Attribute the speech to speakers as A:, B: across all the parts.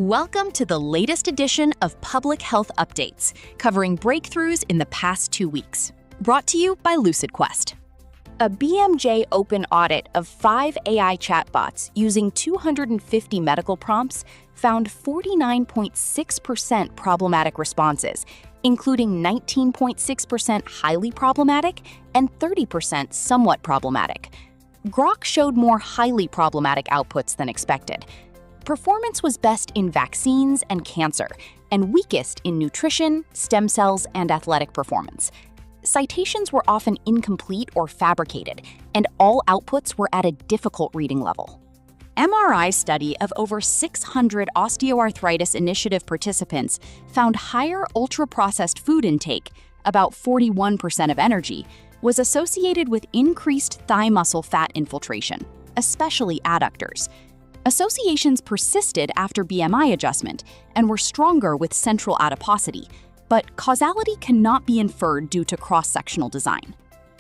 A: Welcome to the latest edition of Public Health Updates, covering breakthroughs in the past 2 weeks. Brought to you by LucidQuest. A BMJ open audit of 5 AI chatbots using 250 medical prompts found 49.6% problematic responses, including 19.6% highly problematic and 30% somewhat problematic. Grok showed more highly problematic outputs than expected. Performance was best in vaccines and cancer, and weakest in nutrition, stem cells, and athletic performance. Citations were often incomplete or fabricated, and all outputs were at a difficult reading level. MRI study of over 600 osteoarthritis initiative participants found higher ultra-processed food intake, about 41% of energy, was associated with increased thigh muscle fat infiltration, especially adductors. Associations persisted after BMI adjustment and were stronger with central adiposity, but causality cannot be inferred due to cross-sectional design.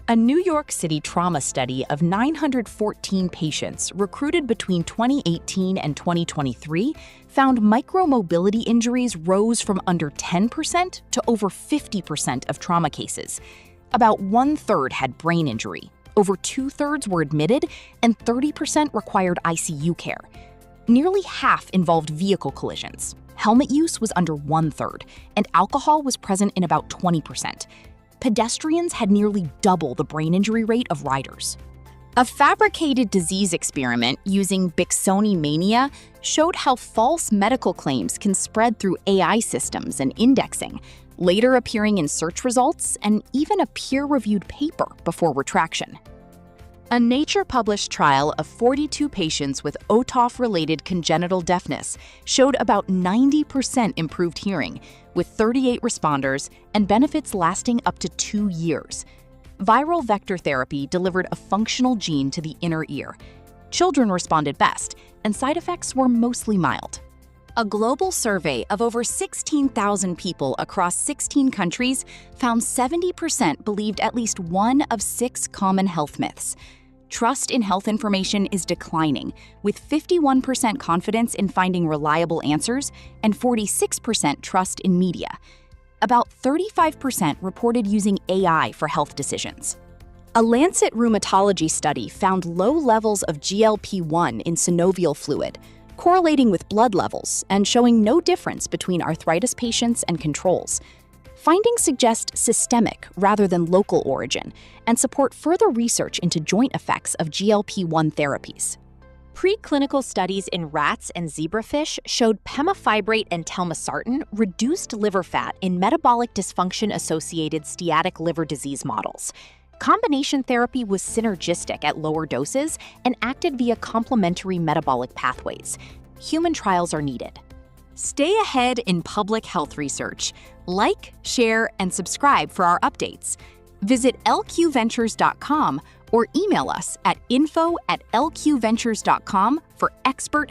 A: A New York City trauma study of 914 patients recruited between 2018 and 2023 found micromobility injuries rose from under 10% to over 50% of trauma cases. About 1/3 had brain injury, over 2/3 were admitted, and 30% required ICU care. Nearly half involved vehicle collisions. Helmet use was under 1/3, and alcohol was present in about 20%. Pedestrians had nearly double the brain injury rate of riders. A fabricated disease experiment using Bicksoni mania showed how false medical claims can spread through AI systems and indexing, later appearing in search results and even a peer-reviewed paper before retraction. A Nature-published trial of 42 patients with OTOF-related congenital deafness showed about 90% improved hearing, with 38 responders and benefits lasting up to 2 years. Viral vector therapy delivered a functional gene to the inner ear. Children responded best, and side effects were mostly mild. A global survey of over 16,000 people across 16 countries found 70% believed at least one of 6 common health myths. Trust in health information is declining, with 51% confidence in finding reliable answers and 46% trust in media. About 35% reported using AI for health decisions. A Lancet rheumatology study found low levels of GLP-1 in synovial fluid, correlating with blood levels and showing no difference between arthritis patients and controls. Findings suggest systemic rather than local origin and support further research into joint effects of GLP-1 therapies. Preclinical studies in rats and zebrafish showed pemafibrate and telmisartan reduced liver fat in metabolic dysfunction-associated steatic liver disease models. Combination therapy was synergistic at lower doses and acted via complementary metabolic pathways. Human trials are needed. Stay ahead in public health research. Like, share, and subscribe for our updates. Visit lqventures.com or email us at info@lqventures.com for expert help.